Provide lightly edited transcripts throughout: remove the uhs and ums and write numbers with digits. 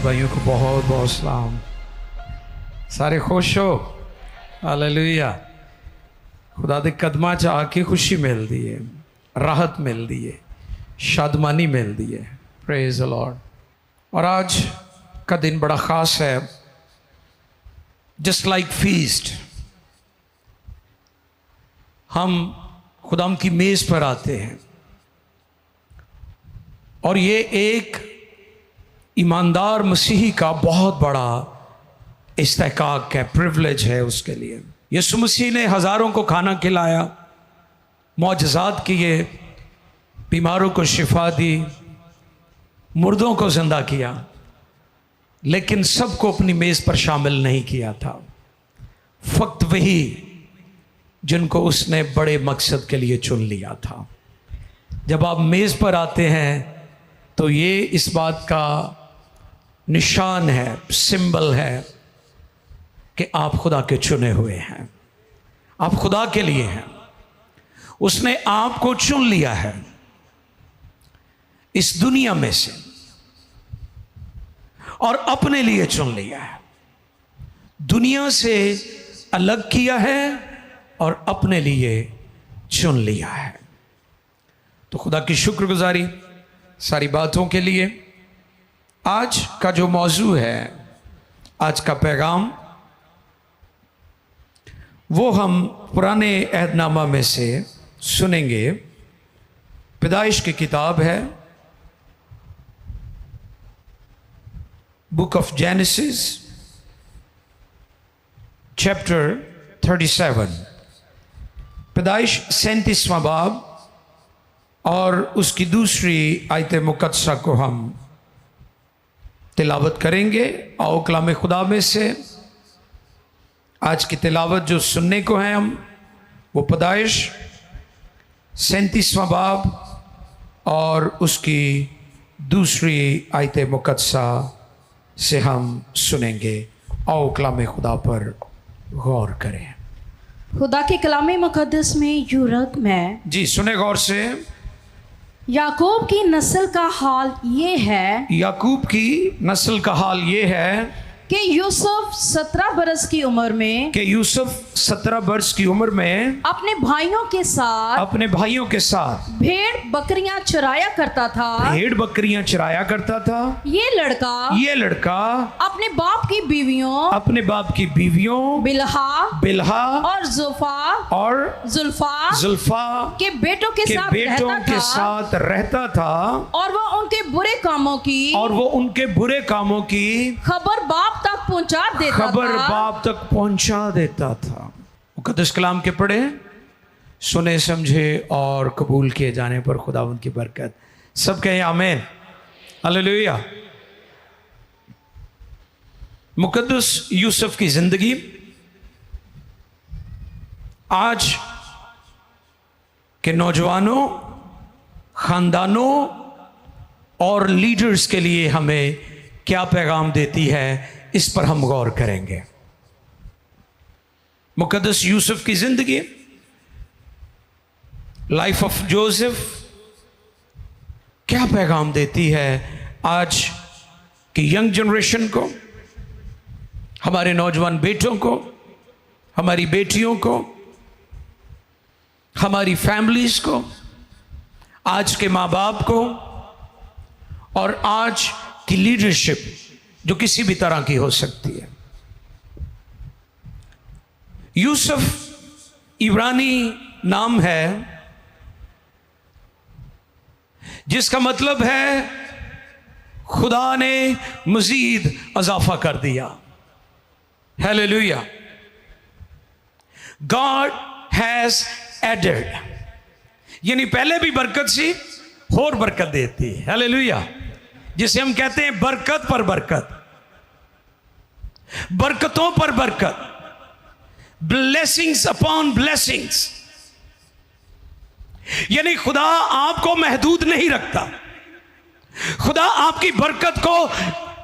भाइयों को बहुत बहुत सलाम। सारे खुश हो? हालेलुया। खुदा दे कदमां च आके खुशी मिलती है, राहत मिलती है, शादमानी मिलती है। Praise the Lord. और आज का दिन बड़ा ख़ास है। जस्ट लाइक फीस्ट, हम खुदाम की मेज़ पर आते हैं और ये एक ईमानदार मसीही का बहुत बड़ा इस्तेकाक है, प्रिविलेज है उसके लिए। यीशु मसीह ने हज़ारों को खाना खिलाया, मौजज़ात किए, बीमारों को शिफा दी, मुर्दों को ज़िंदा किया, लेकिन सबको अपनी मेज़ पर शामिल नहीं किया था। फ़क्त वही जिनको उसने बड़े मकसद के लिए चुन लिया था। जब आप मेज़ पर आते हैं तो ये इस बात का निशान है, सिंबल है कि आप खुदा के चुने हुए हैं, आप खुदा के लिए हैं। उसने आपको चुन लिया है इस दुनिया में से और अपने लिए चुन लिया है। दुनिया से अलग किया है और अपने लिए चुन लिया है। तो खुदा की शुक्रगुजारी सारी बातों के लिए। आज का जो मौजू है, आज का पैगाम, वो हम पुराने अहदनामा में से सुनेंगे। पैदाइश की किताब है, बुक ऑफ जेनेसिस चैप्टर 37, पैदाइश 37वां बाब और उसकी दूसरी आयत मुकद्दसा को हम तिलावत करेंगे। आओ कलाम खुदा में से आज की तिलावत जो सुनने को है हम, वो पैदाइश 37वां बाब और उसकी दूसरी आयत मुकद्दसा से हम सुनेंगे। आओ कलाम खुदा पर गौर करें। खुदा के कलाम मुकद्दस में यूरक में जी सुने गौर से। याकूब की नस्ल का हाल ये है, याकूब की नस्ल का हाल ये है कि यूसुफ 17 बरस की उम्र में, कि यूसुफ 17 वर्ष की उम्र में अपने भाइयों के साथ भेड़ बकरियां चराया करता था। भेड़ बकरियां चराया करता था। ये लड़का अपने बाप की बीवियों बिल्हा और जुल्फा के बेटों के साथ रहता था और वो उनके बुरे कामों की खबर बाप तक पहुंचा देता था। मुकद्दस कलाम के पढ़े, सुने, समझे और कबूल किए जाने पर खुदा उनकी बरकत। सब कहें आमीन, हालेलुया। मुकद्दस यूसुफ की जिंदगी आज के नौजवानों, खानदानों और लीडर्स के लिए हमें क्या पैगाम देती है, इस पर हम गौर करेंगे। मुकद्दस यूसुफ की जिंदगी, लाइफ ऑफ जोसेफ, क्या पैगाम देती है आज की यंग जनरेशन को, हमारे नौजवान बेटों को, हमारी बेटियों को, हमारी फैमिलीज को, आज के माँ बाप को और आज की लीडरशिप जो किसी भी तरह की हो सकती है। यूसुफ इब्रानी नाम है जिसका मतलब है खुदा ने मजीद इजाफा कर दिया। हालेलुया। गॉड हैज एडेड, यानी पहले भी बरकत सी और बरकत देती है। हालेलुया। जिसे हम कहते हैं बरकत पर बरकत, बरकतों पर बरकत, ब्लेसिंग्स अपॉन ब्लेसिंग्स। यानी खुदा आपको महदूद नहीं रखता, खुदा आपकी बरकत को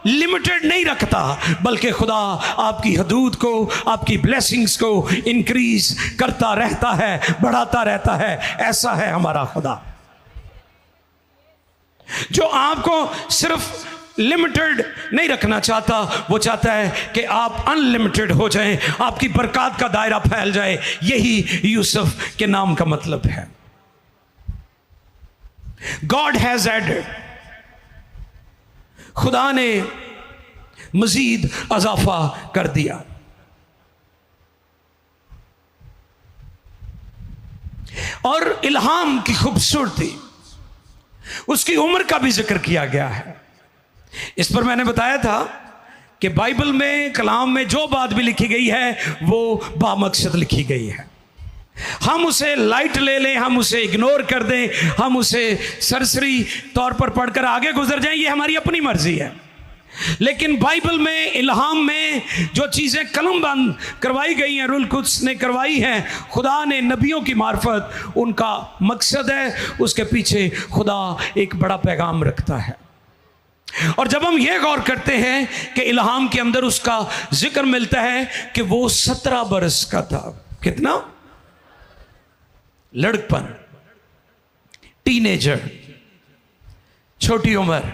लिमिटेड नहीं रखता, बल्कि खुदा आपकी हदूद को, आपकी ब्लेसिंग्स को इंक्रीज करता रहता है, बढ़ाता रहता है। ऐसा है हमारा खुदा, जो आपको सिर्फ लिमिटेड नहीं रखना चाहता, वो चाहता है कि आप अनलिमिटेड हो जाएं, आपकी बरकत का दायरा फैल जाए। यही यूसुफ के नाम का मतलब है। गॉड हैज एडेड, खुदा ने मजीद अजाफा कर दिया। और इल्हाम की खूबसूरती, उसकी उम्र का भी जिक्र किया गया है। इस पर मैंने बताया था कि बाइबल में, कलाम में जो बात भी लिखी गई है वो बामकसद लिखी गई है। हम उसे लाइट ले लें, हम उसे इग्नोर कर दें, हम उसे सरसरी तौर पर पढ़कर आगे गुजर जाएं, ये हमारी अपनी मर्जी है। लेकिन बाइबल में, इल्हाम में जो चीज़ें कलमबंद करवाई गई हैं, रूल कुद्स ने करवाई हैं, खुदा ने नबियों की मार्फत, उनका मकसद है, उसके पीछे खुदा एक बड़ा पैगाम रखता है। और जब हम ये गौर करते हैं कि इल्हाम के अंदर उसका जिक्र मिलता है कि वो 17 बरस का था। कितना? लड़कपन, टीनेजर, छोटी उम्र,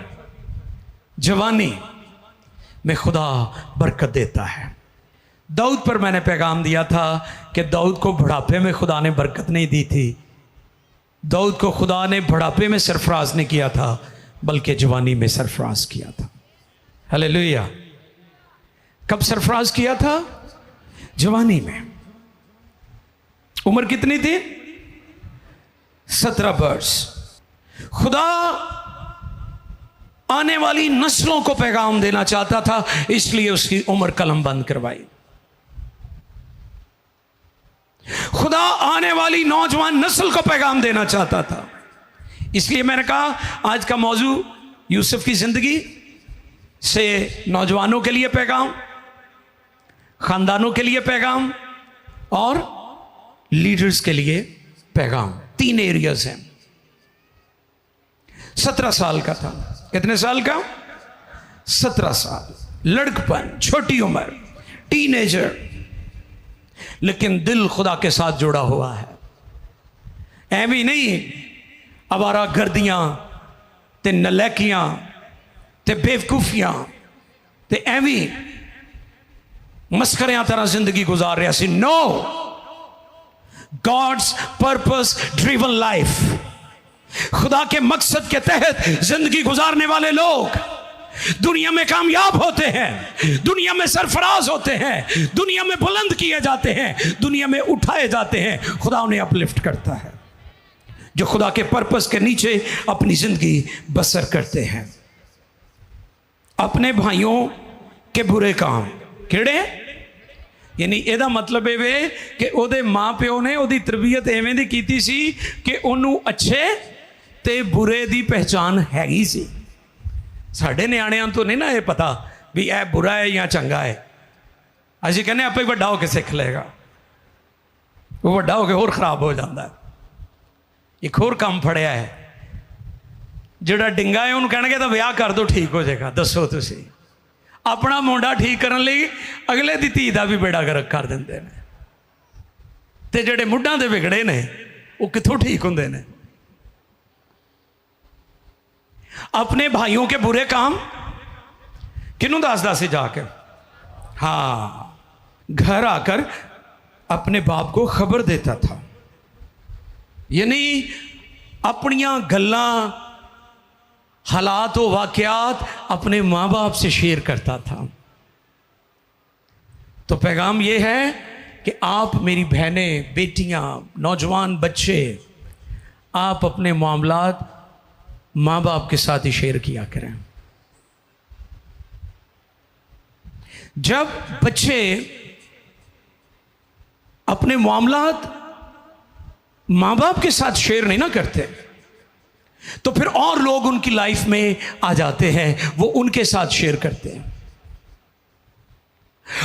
जवानी में खुदा बरकत देता है। दाऊद पर मैंने पैगाम दिया था कि दाऊद को बुढ़ापे में खुदा ने बरकत नहीं दी थी। दाऊद को खुदा ने बुढ़ापे में सरफराज नहीं किया था, बल्कि जवानी में सरफराज किया था। हालेलुया। कब सरफराज किया था? जवानी में। उम्र कितनी थी? 17 वर्ष। खुदा आने वाली नस्लों को पैगाम देना चाहता था, इसलिए उसकी उम्र कलम बंद करवाई। खुदा आने वाली नौजवान नस्ल को पैगाम देना चाहता था, इसलिए मैंने कहा आज का मौजू यूसुफ की जिंदगी से नौजवानों के लिए पैगाम, खानदानों के लिए पैगाम और लीडर्स के लिए पैगाम। 3 एरियाज हैं। 17 साल का था। कितने साल का? 17 साल। लड़कपन, छोटी उम्र, टीनेजर, लेकिन दिल खुदा के साथ जुड़ा हुआ है। ऐवी नहीं आवारा गर्दियां ते नलैकियां ते बेवकूफियां ते ऐवी मस्करियां तरह जिंदगी गुजार रहा सी। No, god's purpose driven life, खुदा के मकसद के तहत जिंदगी गुजारने वाले लोग दुनिया में कामयाब होते हैं, दुनिया में सरफराज होते हैं, दुनिया में बुलंद किए जाते हैं, दुनिया में उठाए जाते हैं। खुदा उन्हें अपलिफ्ट करता है जो खुदा के पर्पस के नीचे अपनी जिंदगी बसर करते हैं। अपने भाइयों के बुरे काम किहड़े? यानी ਇਹਦਾ मतलब ਇਹ ਵੇ कि ਉਹਦੇ ਮਾਂ ਪਿਓ ਨੇ ਉਹਦੀ ਤਰਬੀਅਤ ਐਵੇਂ ਦੀ ਕੀਤੀ ਸੀ ਕਿ ਉਹਨੂੰ ਅੱਛੇ ਤੇ ਬੁਰੇ ਦੀ ਪਹਿਚਾਨ ਹੈਗੀ ਸੀ। ਸਾਡੇ ਨਿਆਣਿਆਂ ਤੋਂ ਨਹੀਂ ਨਾ ਇਹ ਪਤਾ ਵੀ ਇਹ ਬੁਰਾ ਹੈ ਜਾਂ ਚੰਗਾ ਹੈ। ਅਸੀਂ ਕਹਿੰਦੇ ਆਪੇ ਵੱਡਾ ਹੋ ਕੇ ਸਿੱਖ ਲਏਗਾ, ਉਹ ਵੱਡਾ ਹੋ ਕੇ ਹੋਰ ਖਰਾਬ ਹੋ ਜਾਂਦਾ। ਇੱਕ ਹੋਰ ਕੰਮ ਫੜਿਆ ਹੈ, ਜਿਹੜਾ ਡਿੰਗਾ ਹੈ ਉਹਨੂੰ ਕਹਿਣਗੇ ਤਾਂ ਵਿਆਹ ਕਰ ਦਿਓ ਠੀਕ ਹੋ ਜਾਏਗਾ। ਦੱਸੋ ਤੁਸੀਂ, अपना मुंडा ठीक करने लई अगले दी धी का भी बेड़ा गर्क कर देंगे ने, ते जेड़े मुड्ढां दे विगड़े ने वो कित्थों ठीक होंदे ने। अपने भाइयों के बुरे काम किनू दसदा सी जाके? हाँ, घर आकर अपने बाप को खबर देता था। यानी अपनियां गल्लां, हालात व वाक़यात अपने माँ बाप से शेयर करता था। तो पैगाम ये है कि आप मेरी बहनें, बेटियां, नौजवान बच्चे, आप अपने मामलात माँ बाप के साथ ही शेयर किया करें। जब बच्चे अपने मामलात माँ बाप के साथ शेयर नहीं ना करते तो फिर और लोग उनकी लाइफ में आ जाते हैं, वो उनके साथ शेयर करते हैं।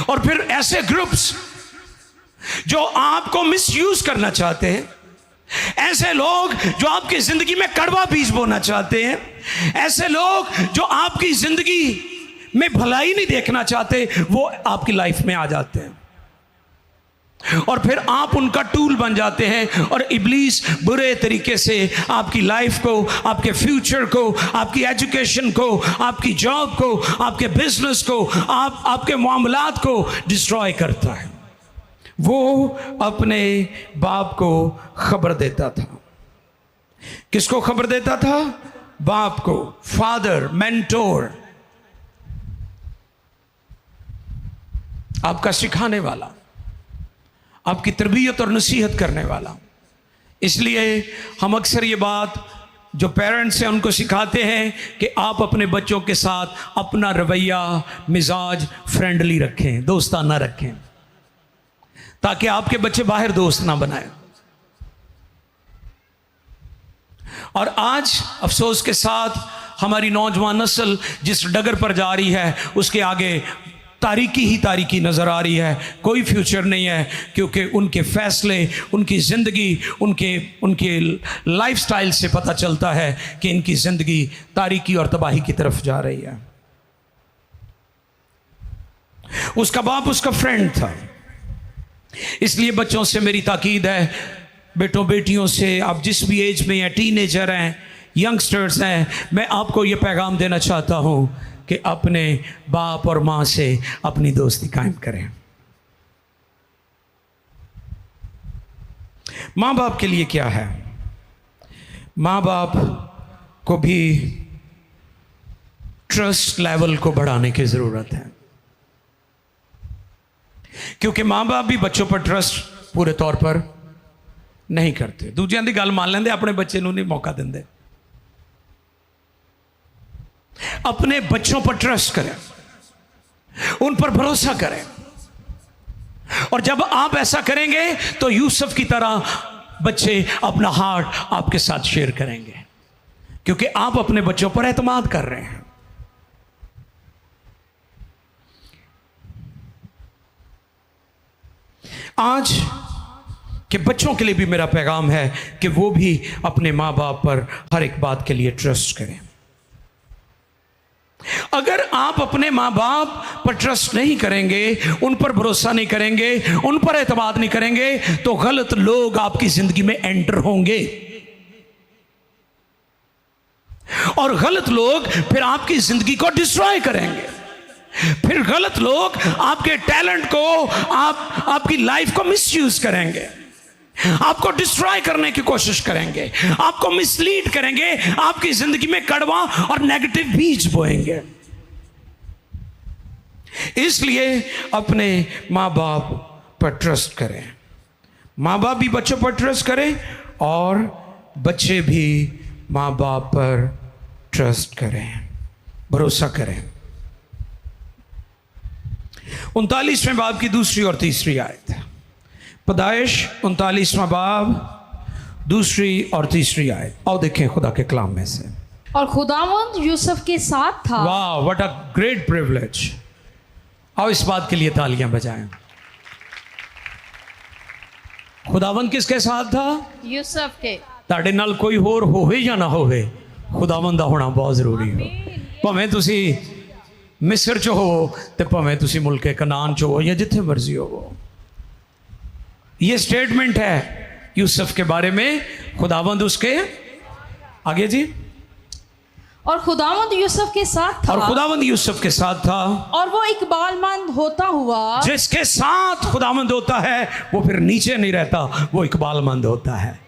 और फिर ऐसे ग्रुप्स जो आपको मिसयूज करना चाहते हैं, ऐसे लोग जो आपकी जिंदगी में कड़वा बीज बोना चाहते हैं, ऐसे लोग जो आपकी जिंदगी में भलाई नहीं देखना चाहते, वो आपकी लाइफ में आ जाते हैं। और फिर आप उनका टूल बन जाते हैं और इब्लीस बुरे तरीके से आपकी लाइफ को, आपके फ्यूचर को, आपकी एजुकेशन को, आपकी जॉब को, आपके बिजनेस को, आपके मामलात को डिस्ट्रॉय करता है। वो अपने बाप को खबर देता था। किसको खबर देता था? बाप को, फादर, मेंटोर, आपका सिखाने वाला, आपकी तरबियत और नसीहत करने वाला। इसलिए हम अक्सर ये बात जो पेरेंट्स हैं उनको सिखाते हैं कि आप अपने बच्चों के साथ अपना रवैया, मिजाज फ्रेंडली रखें, दोस्ताना रखें, ताकि आपके बच्चे बाहर दोस्त ना बनाएं। और आज अफसोस के साथ हमारी नौजवान नस्ल जिस डगर पर जा रही है उसके आगे तारीकी ही तारीकी नज़र आ रही है। कोई फ्यूचर नहीं है, क्योंकि उनके फैसले, उनकी ज़िंदगी, उनके लाइफस्टाइल से पता चलता है कि इनकी ज़िंदगी तारीकी और तबाही की तरफ जा रही है। उसका बाप उसका फ्रेंड था। इसलिए बच्चों से मेरी ताकीद है, बेटों बेटियों से, आप जिस भी एज में हैं, टीनेजर हैं, यंगस्टर्स हैं, मैं आपको ये पैगाम देना चाहता हूँ कि अपने बाप और माँ से अपनी दोस्ती कायम करें। माँ बाप के लिए क्या है? माँ बाप को भी ट्रस्ट लेवल को बढ़ाने की ज़रूरत है, क्योंकि माँ बाप भी बच्चों पर ट्रस्ट पूरे तौर पर नहीं करते। दूजियां दी गल मान लेंदे, अपने बच्चे नूं नहीं मौका देंदे। अपने बच्चों पर ट्रस्ट करें, उन पर भरोसा करें, और जब आप ऐसा करेंगे तो यूसुफ की तरह बच्चे अपना हार्ट आपके साथ शेयर करेंगे, क्योंकि आप अपने बच्चों पर एतमाद कर रहे हैं। आज के बच्चों के लिए भी मेरा पैगाम है कि वो भी अपने माँ बाप पर हर एक बात के लिए ट्रस्ट करें। अगर आप अपने माँ बाप पर ट्रस्ट नहीं करेंगे, उन पर भरोसा नहीं करेंगे, उन पर एतमाद नहीं करेंगे, तो गलत लोग आपकी जिंदगी में एंटर होंगे, और गलत लोग फिर आपकी जिंदगी को डिस्ट्रॉय करेंगे। फिर गलत लोग आपके टैलेंट को, आपकी लाइफ को मिसयूज करेंगे, आपको डिस्ट्रॉय करने की कोशिश करेंगे, आपको मिसलीड करेंगे, आपकी जिंदगी में कड़वा और नेगेटिव बीज बोएंगे। इसलिए अपने माँ बाप पर ट्रस्ट करें, माँ बाप भी बच्चों पर ट्रस्ट करें, और बच्चे भी माँ बाप पर ट्रस्ट करें, भरोसा करें। 39वें बाब की दूसरी और तीसरी आयत, पैदाइश 39वां बाब दूसरी और तीसरी आयत, और देखें खुदा के कलाम में से। और खुदावंद यूसुफ के साथ था। वाह, व्हाट अ ग्रेट प्रिविलेज। आओ इस बात के लिए तालियां बजाएं। खुदावंद किसके साथ था? यूसुफ के। ताड़े नाल कोई होर होवे या ना होवे, खुदावंद दा होना बहुत जरूरी है। भावें तुसी मिस्र च हो, ते भावें तुसी मुल्के कनान च हो, या जिथे मर्जी हो। ये स्टेटमेंट है यूसुफ के बारे में। खुदावंद उसके आगे जी, और खुदावंद यूसुफ के साथ था। और खुदावंद यूसुफ के साथ था। और वो इकबालमंद होता हुआ, जिसके साथ खुदावंद होता है वो फिर नीचे नहीं रहता, वो इकबालमंद होता है।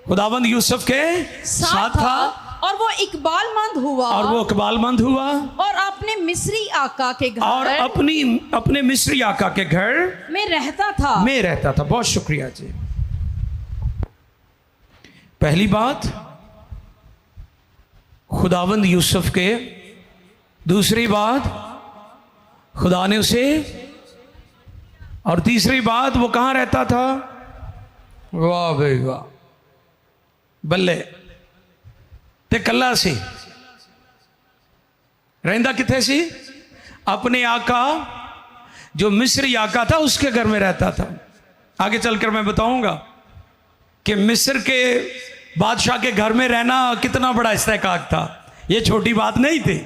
खुदावंद यूसुफ के साथ था, और वो इकबालमंद हुआ, और वो इकबालमंद हुआ, और अपने मिस्री आका के घर, और अपने मिस्री आका के घर में रहता था। बहुत शुक्रिया जी। पहली बात, खुदावंद यूसुफ के। दूसरी बात, खुदा ने उसे। और तीसरी बात, वो कहाँ रहता था? वाह भाई वाह, बल्ले ते कल्ला सी रहंदा किथे सी? अपने आका जो मिस्री आका था उसके घर में रहता था। आगे चलकर मैं बताऊंगा कि मिस्र के बादशाह के घर में रहना कितना बड़ा इस्तेकाक था, ये छोटी बात नहीं थी।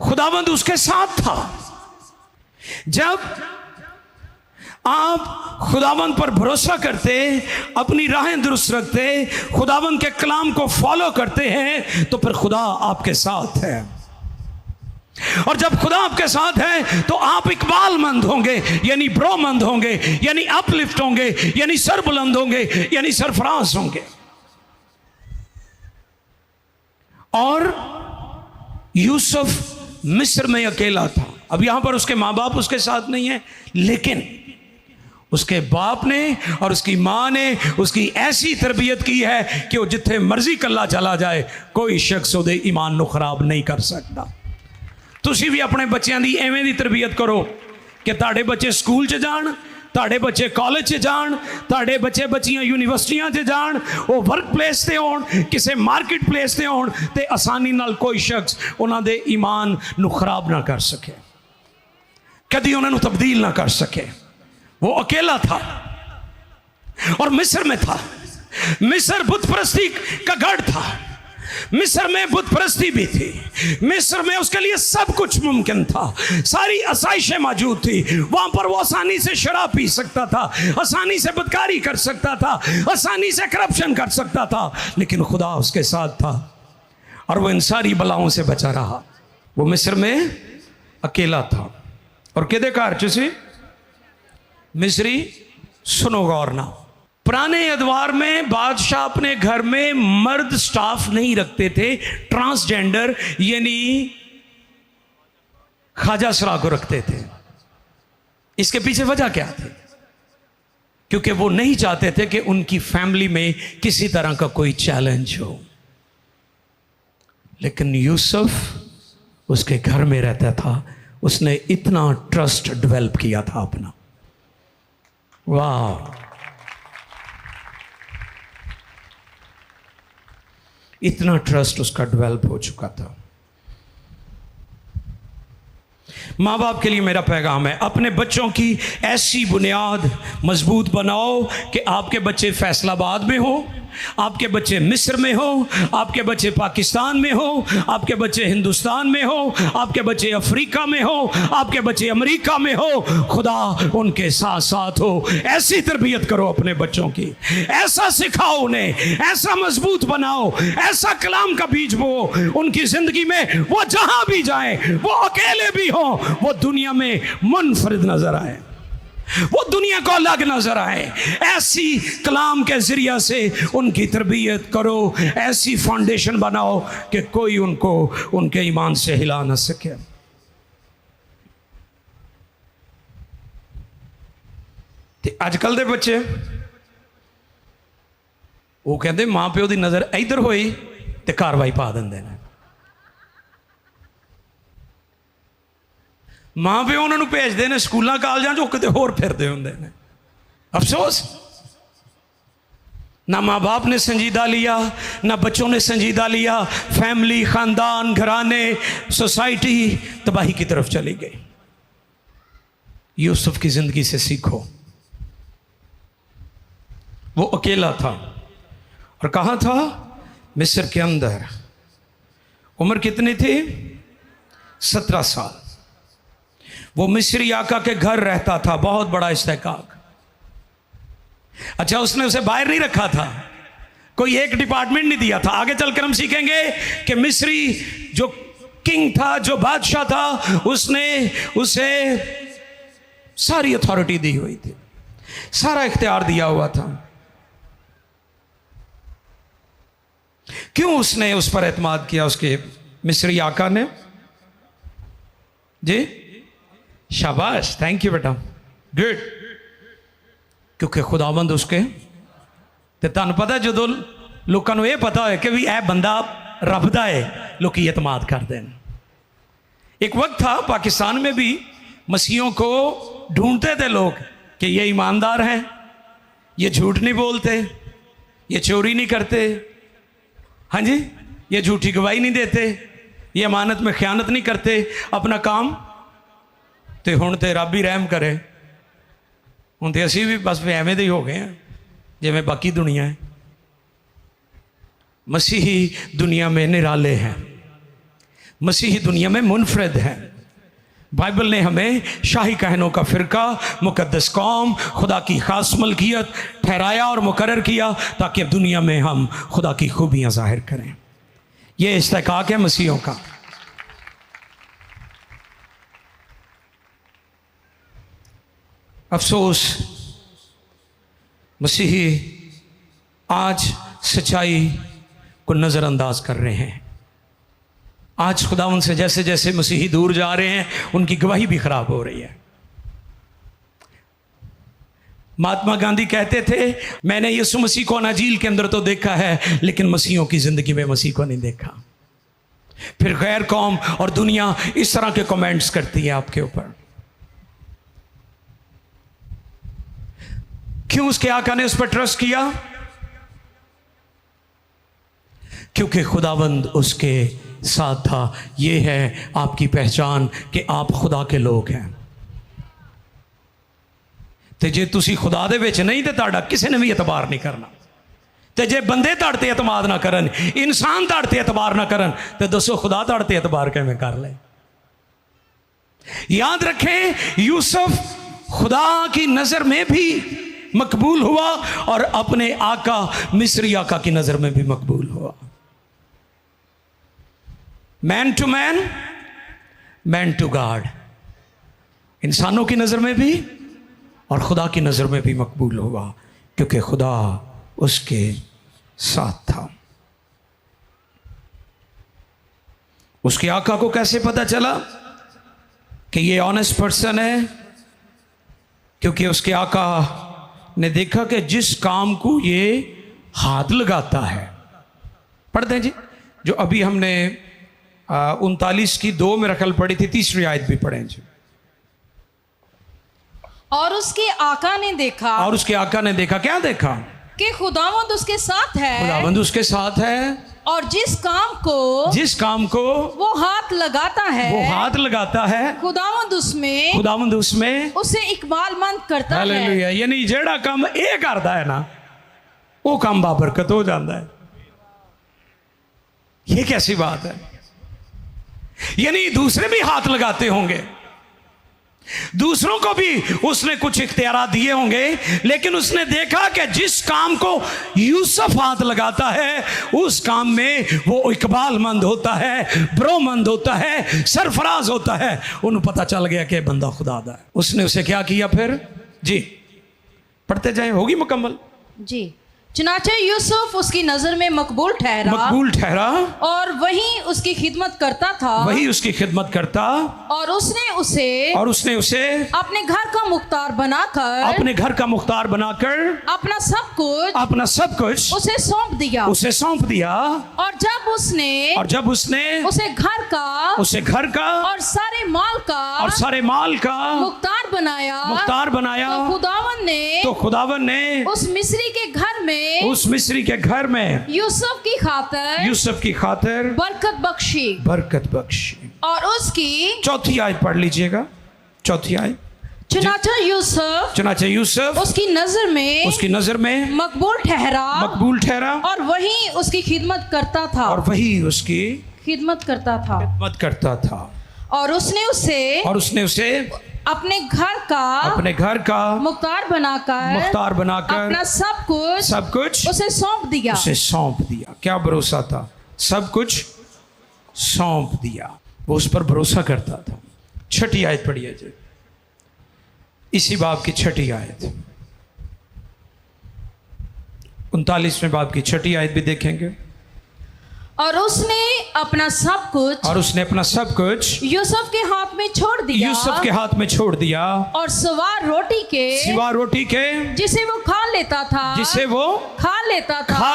खुदावंद उसके साथ था। जब आप खुदावंद पर भरोसा करते, अपनी राहें दुरुस्त रखते, खुदावंद के कलाम को फॉलो करते हैं, तो फिर खुदा आपके साथ है। और जब खुदा आपके साथ है तो आप इकबालमंद होंगे, यानी ब्रोमंद होंगे, यानी अपलिफ्ट होंगे, यानी सरबुलंद होंगे, यानी सरफराज होंगे। और यूसुफ मिस्र में अकेला था। अब यहां पर उसके मां बाप उसके साथ नहीं है, लेकिन उसके बाप ने और उसकी मां ने उसकी ऐसी तरबियत की है कि वो जिथे मर्जी कल्ला चला जाए, कोई शख्स ਉਹਦੇ ईमान ਨੂੰ खराब नहीं कर सकता। ਤੁਸੀਂ ਵੀ ਆਪਣੇ ਬੱਚਿਆਂ ਦੀ ਐਵੇਂ ਦੀ ਤਰਬੀਅਤ ਕਰੋ ਕਿ ਤੁਹਾਡੇ ਬੱਚੇ ਸਕੂਲ 'ਚ ਜਾਣ, ਤੁਹਾਡੇ ਬੱਚੇ ਕਾਲਜ 'ਚ ਜਾਣ, ਤੁਹਾਡੇ ਬੱਚੇ ਬੱਚੀਆਂ ਯੂਨੀਵਰਸਿਟੀਆਂ 'ਚ ਜਾਣ, ਉਹ ਵਰਕ ਪਲੇਸ ਤੇ ਹੋਣ, ਕਿਸੇ ਮਾਰਕੀਟ ਪਲੇਸ ਤੇ ਹੋਣ, ਤੇ ਆਸਾਨੀ ਨਾਲ ਕੋਈ ਸ਼ਖਸ ਉਹਨਾਂ ਦੇ ਈਮਾਨ ਨੂੰ ਖਰਾਬ ਨਾ ਕਰ ਸਕੇ, कभी उन्हें तब्दील ना कर सके। वो अकेला था और मिस्र में था। मिस्र बुत परस्ती का गढ़ था, मिस्र में बुत परस्ती भी थी, मिस्र में उसके लिए सब कुछ मुमकिन था, सारी आसाइशें मौजूद थी। वहां पर वो आसानी से शराब पी सकता था, आसानी से बदकारी कर सकता था, आसानी से करप्शन कर सकता था, लेकिन खुदा उसके साथ था और वो इन सारी बलाओं से बचा रहा। वो मिस्र में अकेला था। और किदे घर च सी? मिस्री। सुनो गौर ना, पुराने अदवार में बादशाह अपने घर में मर्द स्टाफ नहीं रखते थे, ट्रांसजेंडर यानी ख्वाजा सरा को रखते थे। इसके पीछे वजह क्या थी? क्योंकि वो नहीं चाहते थे कि उनकी फैमिली में किसी तरह का कोई चैलेंज हो। लेकिन यूसुफ उसके घर में रहता था, उसने इतना ट्रस्ट डेवलप किया था अपना। वाह, इतना ट्रस्ट उसका डेवलप हो चुका था। माँ बाप के लिए मेरा पैगाम है, अपने बच्चों की ऐसी बुनियाद मजबूत बनाओ कि आपके बच्चे फैसलाबाद में हो, आपके बच्चे मिस्र में हो, आपके बच्चे पाकिस्तान में हो, आपके बच्चे हिंदुस्तान में हो, आपके बच्चे अफ्रीका में हो, आपके बच्चे अमेरिका में हो, खुदा उनके साथ साथ हो। ऐसी तरबियत करो अपने बच्चों की, ऐसा सिखाओ उन्हें, ऐसा मजबूत बनाओ, ऐसा कलाम का बीज बो उनकी जिंदगी में। वो जहां भी जाए, वो अकेले भी हो, वो दुनिया में मुनफरिद नजर आए, वो दुनिया को अलग नजर आए। ऐसी कलाम के जरिया से उनकी तरबियत करो, ऐसी फाउंडेशन बनाओ कि कोई उनको उनके ईमान से हिला ना सके। अजकल दे बच्चे वो कहते मां प्यो की नज़र इधर होई तो कार्रवाई पा देंगे ने। मां प्यो उन्होंने भेजते हैं स्कूलों कॉलेजों चो, किते होर फिरते होंगे ने। अफसोस, ना माँ बाप ने संजीदा लिया, ना बच्चों ने संजीदा लिया। फैमिली, खानदान, घराने, सोसाइटी तबाही की तरफ चली गई। यूसुफ की जिंदगी से सीखो। वो अकेला था और कहाँ था? मिस्र के अंदर। उम्र कितनी थी? 17 साल। वो मिस्री आका के घर रहता था, बहुत बड़ा इस्तेकाक। अच्छा, उसने उसे बाहर नहीं रखा था, कोई एक डिपार्टमेंट नहीं दिया था। आगे चलकर हम सीखेंगे कि मिस्री जो किंग था, जो बादशाह था, उसने उसे सारी अथॉरिटी दी हुई थी, सारा इख्तियार दिया हुआ था। क्यों उसने उस पर एतमाद किया? उसके मिस्री आका ने। जी शाबाश, थैंक यू बेटा, गुड। क्योंकि खुदावंद उसके ते तुहानूं पता जो लोगों को यह पता है कि भी यह बंदा रब दा है, लोग एतमाद करते हैं। एक वक्त था पाकिस्तान में भी मसीहों को ढूंढते थे लोग कि ये ईमानदार हैं, ये झूठ नहीं बोलते, ये चोरी नहीं करते, हाँ जी, ये झूठी गवाही नहीं देते, ये अमानत में ख़यानत नहीं करते, अपना काम तो हुण तो रब ही रहम करे। हुण तो असी भी बस एवें दे ही हो गए हैं जिवें बाकी दुनिया है। मसीही दुनिया में निराले हैं, मसीही दुनिया में मुनफरद हैं, बाइबल ने हमें शाही कहनों का फ़िरका, मुकद्दस कौम, खुदा की ख़ास मलकियत ठहराया और मुकर्रर किया ताकि दुनिया में हम खुदा की खूबियाँ ज़ाहिर करें। ये इस्तेकाक है मसीहों का। अफसोस मसीही आज सच्चाई को नज़रअंदाज कर रहे हैं। आज खुदावन से जैसे जैसे मसीही दूर जा रहे हैं, उनकी गवाही भी खराब हो रही है। महात्मा गांधी कहते थे, मैंने यीशु मसीह को अनाजील के अंदर तो देखा है, लेकिन मसीहों की जिंदगी में मसीह को नहीं देखा। फिर गैर कौम और दुनिया इस तरह के कमेंट्स करती है आपके ऊपर। क्यों उसके आका ने उस पर ट्रस्ट किया? क्योंकि खुदावंद उसके साथ था। ये है आपकी पहचान कि आप खुदा के लोग हैं। ते जे तुसी खुदा दे विच नहीं ते तुहाडा किसी ने भी एतबार नहीं करना। ते जे बंदे तुहाडे ते एतमाद ना करन, इंसान तुहाडे ते एतबार ना करन, ते दसो खुदा तुहाडे ते एतबार किवें कर ले? याद रखें, यूसुफ खुदा की नजर में भी मकबूल हुआ और अपने आका मिस्री आका की नजर में भी मकबूल हुआ। Man to man, man to god, इंसानों की नजर में भी और खुदा की नजर में भी मकबूल हुआ, क्योंकि खुदा उसके साथ था। उसके आका को कैसे पता चला कि ये ऑनेस्ट पर्सन है? क्योंकि उसके आका ने देखा कि जिस काम को ये हाथ लगाता है, पढ़ते हैं जी, जो अभी हमने 39 की 2 में रखल पड़ी थी, तीसरी आयत भी पढ़ें जी। और उसके आका ने देखा, और उसके आका ने देखा, क्या देखा? कि खुदावंद उसके साथ है, खुदावंद उसके साथ है, और जिस काम को वो हाथ लगाता है, खुदावंद उसमें उसे इकबालमंद करता है। हालेलुया। यानी जेड़ा काम ये करता है ना, वो काम बाबरकत हो जाता है। ये कैसी बात है? यानी दूसरे भी हाथ लगाते होंगे, दूसरों को भी उसने कुछ इख्तियार दिए होंगे, लेकिन उसने देखा कि जिस काम को यूसुफ हाथ लगाता है, उस काम में वो इकबालमंद होता है, ब्रोमंद होता है, सरफराज होता है। उन्हें पता चल गया कि बंदा खुदा दा है। उसने उसे क्या किया फिर जी? पढ़ते जाए, होगी मुकम्मल जी। चुनाचे यूसुफ उसकी नजर में मकबूल ठहरा और वही उसकी खिदमत करता था, और उसने उसे अपने घर का मुख्तार बनाकर अपना सब कुछ उसे सौंप दिया। और जब उसने उसे घर का और सारे माल का मुख्तार बनाया, तो खुदावन ने उस मिस्री के घर में यूसुफ की खातिर बरकत बख्शी। और उसकी चौथी आयत पढ़ लीजिएगा, चौथी आयत। चुनाचा यूसुफ उसकी नजर में मकबूल ठहरा और वही उसकी खिदमत करता था। और उसने उसे अपने घर का मुख्तार बनाकर अपना सब कुछ उसे सौंप दिया। क्या भरोसा था? सब कुछ सौंप दिया। वो उस पर भरोसा करता था। छठी आयत पढ़िए जी, इसी बाब की छठी आयत, 39वें बाब की छठी आयत भी देखेंगे। और उसने अपना सब कुछ यूसुफ के हाथ में छोड़ दिया, और सिवा रोटी के जिसे वो खा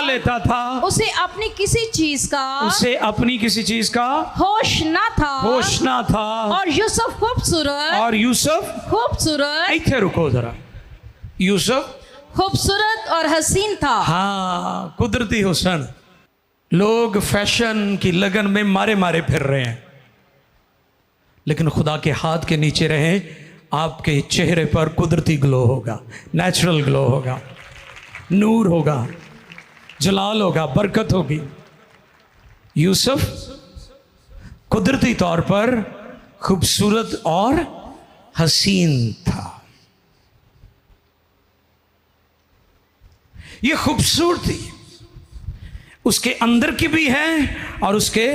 लेता था, उसे अपनी किसी चीज का होश ना था। और यूसुफ खूबसूरत इथे रुको जरा, यूसुफ खूबसूरत और हसीन था। हाँ, कुदरती हुस्न। लोग फैशन की लगन में मारे फिर रहे हैं, लेकिन खुदा के हाथ के नीचे रहे, आपके चेहरे पर कुदरती ग्लो होगा, नेचुरल ग्लो होगा, नूर होगा, जलाल होगा, बरकत होगी। यूसुफ कुदरती तौर पर खूबसूरत और हसीन था। ये खूबसूरती उसके अंदर की भी है और उसके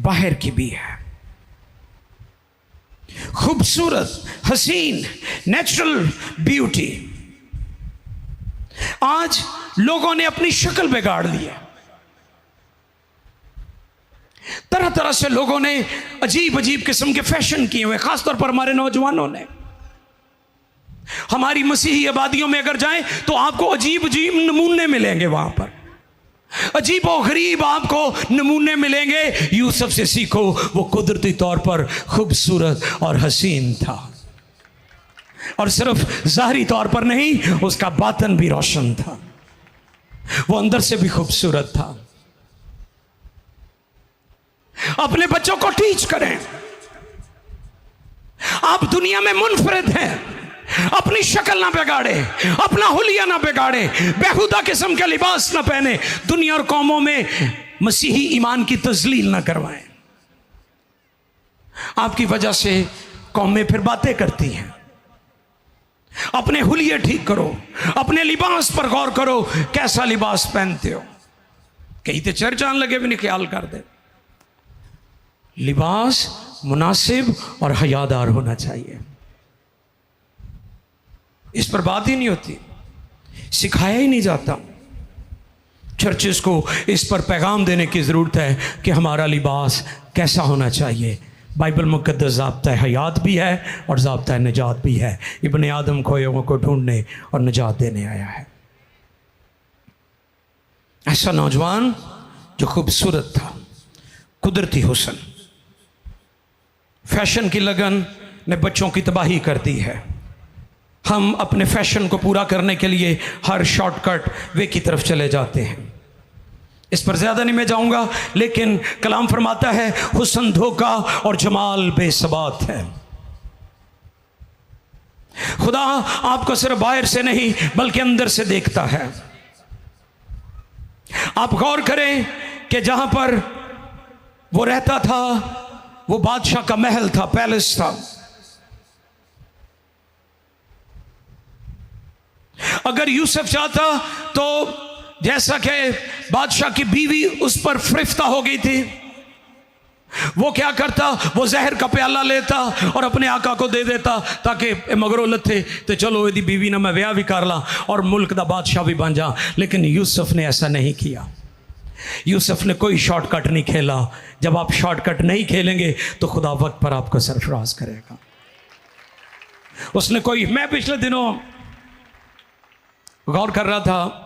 बाहर की भी है। खूबसूरत, हसीन, नेचुरल ब्यूटी। आज लोगों ने अपनी शक्ल बिगाड़ ली है। तरह तरह से लोगों ने अजीब अजीब किस्म के फैशन किए हुए, खासतौर पर हमारे नौजवानों ने। हमारी मसीही आबादियों में अगर जाएं तो आपको अजीब अजीब नमूने मिलेंगे, वहां पर अजीब और गरीब आपको नमूने मिलेंगे। यूसुफ से सीखो, वो कुदरती तौर पर खूबसूरत और हसीन था, और सिर्फ ज़ाहरी तौर पर नहीं, उसका बातन भी रोशन था, वो अंदर से भी खूबसूरत था। अपने बच्चों को टीच करें। आप दुनिया में मुनफरिद हैं, अपनी शक्ल ना बिगाड़े, अपना हुलिया ना बिगाड़े, बेहुदा किस्म के लिबास ना पहने, दुनिया और कौमों में मसीही ईमान की तजलील ना करवाएं। आपकी वजह से कौमें फिर बातें करती हैं। अपने हुलिये ठीक करो, अपने लिबास पर गौर करो, कैसा लिबास पहनते हो। कहीं तो चर्च आने लगे भी नहीं ख्याल कर दे। लिबास मुनासिब और हयादार होना चाहिए, इस पर बात ही नहीं होती, सिखाया ही नहीं जाता। चर्चेस को इस पर पैगाम देने की ज़रूरत है कि हमारा लिबास कैसा होना चाहिए। बाइबल मुक़द्दस ज़ाब्ता हयात भी है और ज़ाब्ता निजात भी है। इब्ने आदम खोए हुओं को ढूंढने और निजात देने आया है। ऐसा नौजवान जो खूबसूरत था, कुदरती हुस्न। फैशन की लगन ने बच्चों की तबाही कर दी है। हम अपने फैशन को पूरा करने के लिए हर शॉर्टकट वे की तरफ चले जाते हैं। इस पर ज़्यादा नहीं मैं जाऊंगा, लेकिन कलाम फरमाता है हुस्न धोखा और जमाल बेसबात है। खुदा आपको सिर्फ बाहर से नहीं बल्कि अंदर से देखता है। आप गौर करें कि जहां पर वो रहता था वो बादशाह का महल था, पैलेस था। अगर यूसुफ चाहता तो जैसा कि बादशाह की बीवी उस पर फरिफ्ता हो गई थी, वो क्या करता, वो जहर का प्याला लेता और अपने आका को दे देता ताकि मगरो लथे तो चलो यदि बीवी ना मैं ब्याह भी कर ला और मुल्क का बादशाह भी बन जा। लेकिन यूसुफ ने ऐसा नहीं किया। यूसुफ ने कोई शॉर्टकट नहीं खेला। जब आप शॉर्टकट नहीं खेलेंगे तो खुदा वक्त पर आपको सरफराज करेगा। उसने कोई, मैं पिछले दिनों गौर कर रहा था,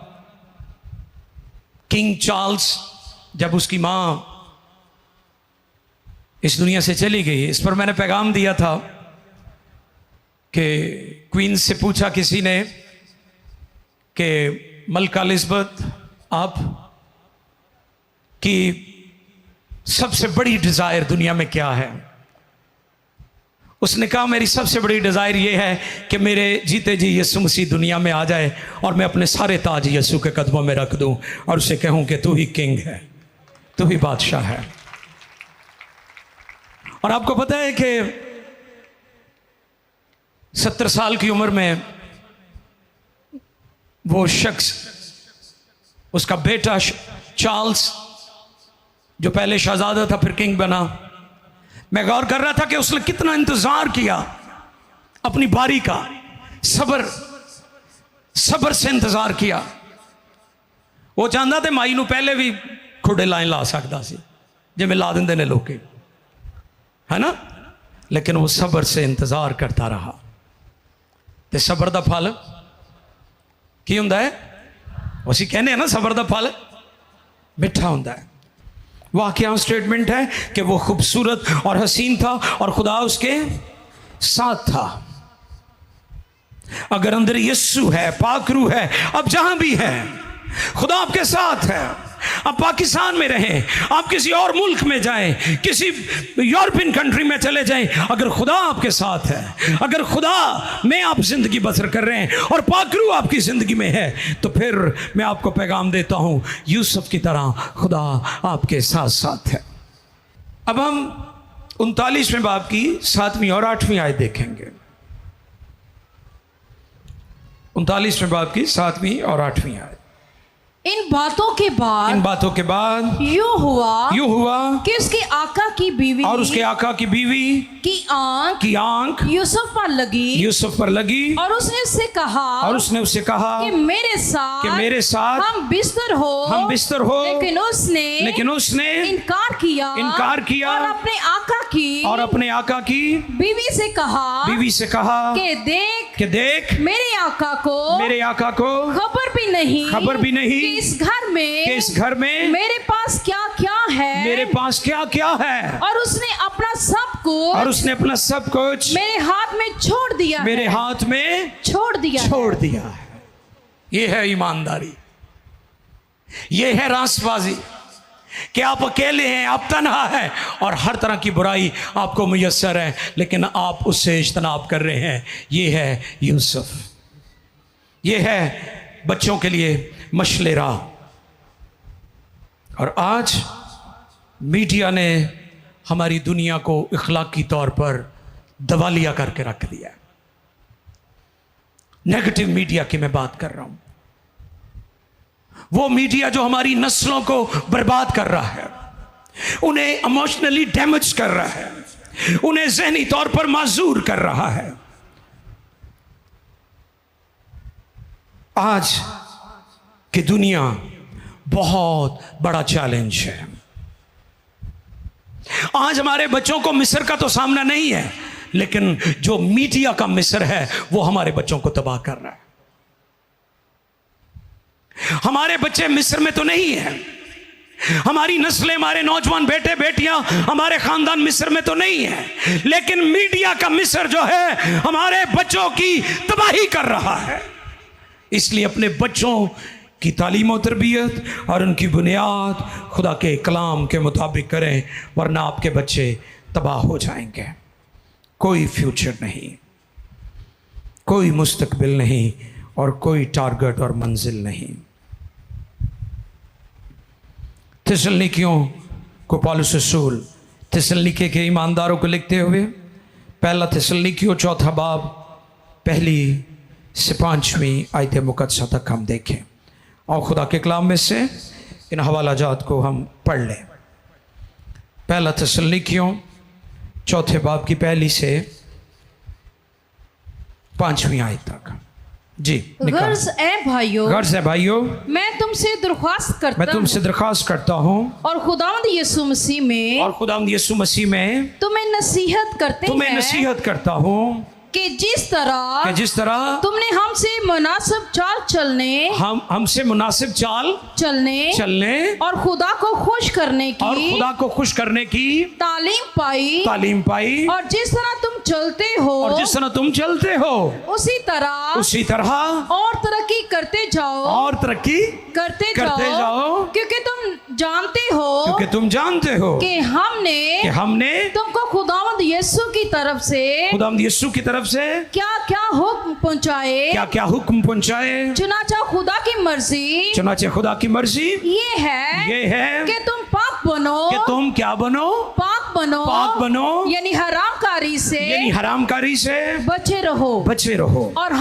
किंग चार्ल्स जब उसकी मां इस दुनिया से चली गई, इस पर मैंने पैगाम दिया था कि क्वीन से पूछा किसी ने कि मलका एलिज़ाबेथ आप की सबसे बड़ी डिज़ायर दुनिया में क्या है। उसने कहा मेरी सबसे बड़ी डिज़ायर ये है कि मेरे जीते जी यीशु मसीह दुनिया में आ जाए और मैं अपने सारे ताज यीशु के कदमों में रख दूं और उसे कहूं कि तू ही किंग है, तू ही बादशाह है। और आपको पता है कि 70 साल की उम्र में वो शख्स, उसका बेटा चार्ल्स जो पहले शहजादा था फिर किंग बना, मैं गौर कर रहा था कि उसने कितना इंतजार किया अपनी बारी का, सबर से इंतजार किया। वो चाहता थे माई नू पहले भी खुडे लाइन ला सकता सी जिवें ला देंदे ने लोग, है ना, लेकिन वो सबर से इंतजार करता रहा। ते सबर दा फल की हुंदा है? असीं कहने हैं ना सबर दा फल मिठा हुंदा है। वाकया स्टेटमेंट है कि वो खूबसूरत और हसीन था और खुदा उसके साथ था। अगर अंदर यीशु है, पाक रूह है, अब जहां भी है खुदा आपके साथ है। आप पाकिस्तान में रहें, आप किसी और मुल्क में जाएं, किसी यूरोपियन कंट्री में चले जाएं, अगर खुदा आपके साथ है, अगर खुदा में आप जिंदगी बसर कर रहे हैं और पाकरू आपकी जिंदगी में है, तो फिर मैं आपको पैगाम देता हूं यूसुफ की तरह खुदा आपके साथ साथ है। अब हम 39वें बाब की 7वीं और 8वीं आयत देखेंगे। 39वें बाब की 7वीं और 8वीं आयत। इन बातों के बाद यूं हुआ कि उसके आका की बीवी और उसके आका की बीवी की आंख यूसुफ पर लगी और उसने उससे कहा कि मेरे साथ हम बिस्तर हो लेकिन उसने इनकार किया और अपने आका की बीवी से कहा कि देख मेरे आका को खबर भी नहीं कि इस घर में मेरे पास क्या है और उसने अपना सब कुछ मेरे हाथ में छोड़ दिया है। ये है ईमानदारी, ये है रासबाजी कि आप अकेले हैं, आप तन्हा हैं और हर तरह की बुराई आपको मुयस्सर है, लेकिन आप उससे इज्तनाब कर रहे हैं। ये है यूसुफ, ये है बच्चों के लिए मशले राह। और आज मीडिया ने हमारी दुनिया को इखलाकी तौर पर दवालिया करके रख दिया। नेगेटिव मीडिया की मैं बात कर रहा हूं, वो मीडिया जो हमारी नस्लों को बर्बाद कर रहा है, उन्हें इमोशनली डैमेज कर रहा है, उन्हें ज़हनी तौर पर माजूर कर रहा है। आज की दुनिया बहुत बड़ा चैलेंज है। आज हमारे बच्चों को मिस्र का तो सामना नहीं है, लेकिन जो मीडिया का मिस्र है वो हमारे बच्चों को तबाह कर रहा है। हमारे बच्चे मिस्र में तो नहीं है, हमारी नस्लें, हमारे नौजवान बेटे बेटियां, हमारे खानदान मिस्र में तो नहीं है, लेकिन मीडिया का मिस्र जो है हमारे बच्चों की तबाही कर रहा है। इसलिए अपने बच्चों की तालीम और तरबियत और उनकी बुनियाद खुदा के कलाम के मुताबिक करें, वरना आपके बच्चे तबाह हो जाएंगे। कोई फ्यूचर नहीं, कोई मुस्तकबिल नहीं और कोई टारगेट और मंजिल नहीं। थिस्सलुनीकियों को पौलुस रसूल थिस्सलुनीके के ईमानदारों को लिखते हुए, पहला थिस्सलुनीकियों 4 बाब 1 से 5वीं आयत मुकद्दसा तक हम देखें और खुदा के कलाम में से इन हवाला जात को हम पढ़ लें। पहला थिस्सलुनीकियों 4 बाब की 1 से 5वीं आयत तक। जी, गर्ज है भाइयों, मैं तुमसे दरख्वास्त करता हूँ और खुदावंद यीशु मसीह में तुम्हें नसीहत करता हूँ कि जिस तरह तुमने हमसे मुनासिब चाल चलने और खुदा को खुश करने की तालीम पाई और जिस तरह तुम चलते हो उसी तरह और तरक्की करते जाओ क्योंकि तुम जानते हो कि हमने तुमको खुदावंद यीशु की तरफ से क्या क्या हुक्म पहुंचाए, चुनाचा खुदा की मर्जी ये है कि तुम पाक बनो यानी हरामकारी से बचे रहो और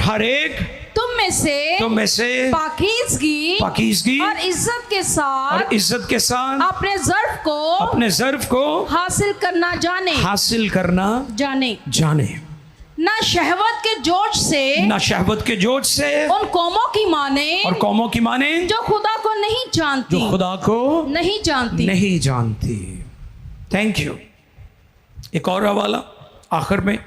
हर एक तुम में से पाकीज़गी और इज्जत के साथ अपने ज़र्फ को हासिल करना जाने ना शहवत के जोश से उन कौमों की माने जो खुदा को नहीं जानती। Thank you. एक और हवाला आखिर में,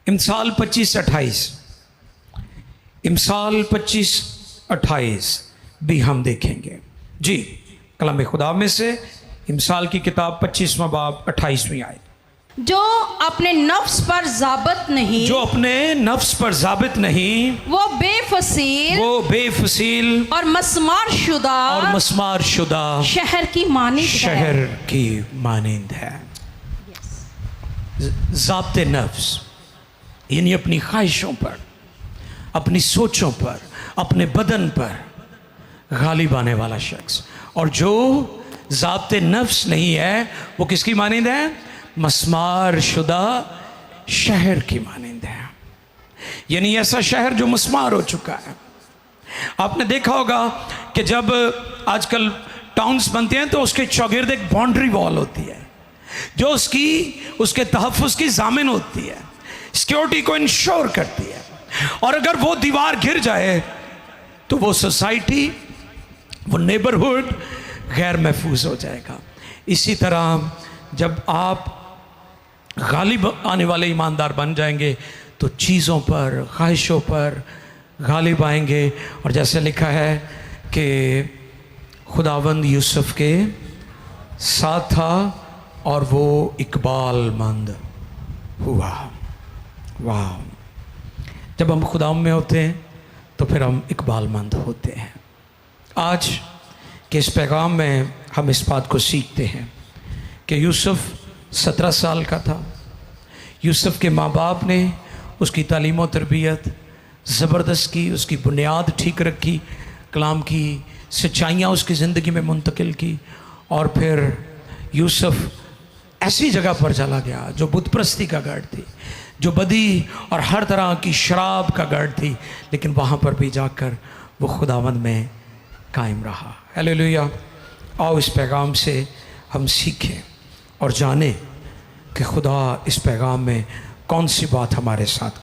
इमसाल 25:28 भी हम देखेंगे। जी, कलाम खुदा में से इमसाल की किताब 25वां बाब 28वीं आयत। जो अपने नफ्स पर जाबित नहीं वो बेफसील और मस्मार शुदा शहर की मानिंद है। ज़ाब्ते नफ्स यानी अपनी ख्वाहिशों पर, अपनी सोचों पर, अपने बदन पर गालिब आने वाला शख्स, और जो ज़ाब्ते नफ्स नहीं है, वो किसकी मानिंद है? मस्मार शुदा शहर की मानिंद है। यानी ऐसा शहर जो मस्मार हो चुका है। आपने देखा होगा कि जब आजकल टाउन्स बनते हैं तो उसके चौगिर्द एक बाउंड्री वॉल होती है जो उसके तहफ़्फ़ुज़ की ज़ामिन होती है, सिक्योरिटी को इंश्योर करती है। और अगर वो दीवार गिर जाए तो वो सोसाइटी, वो नेबरहुड गैर महफूज हो जाएगा। इसी तरह जब आप गालिब आने वाले ईमानदार बन जाएंगे तो चीज़ों पर, ख्वाहिशों पर गालिब आएंगे। और जैसे लिखा है कि खुदावंद यूसुफ के साथ था और वो इकबालमंद हुआ। वाह! जब हम खुदा में होते हैं तो फिर हम इकबालमंद होते हैं। आज के इस पैगाम में हम इस बात को सीखते हैं कि यूसुफ 17 साल का था। यूसुफ के माँ बाप ने उसकी तालीम और तरबियत ज़बरदस्त की, उसकी बुनियाद ठीक रखी, कलाम की सच्चाइयाँ उसकी ज़िंदगी में मुंतकिल की। और फिर यूसुफ ऐसी जगह पर चला गया जो बुत परस्ती का गढ़ थी, जो बदी और हर तरह की शराब का गढ़ थी, लेकिन वहाँ पर भी जाकर वो खुदावंद में कायम रहा। हालेलुया! आओ इस पैगाम से हम सीखें और जानें कि खुदा इस पैगाम में कौन सी बात हमारे साथ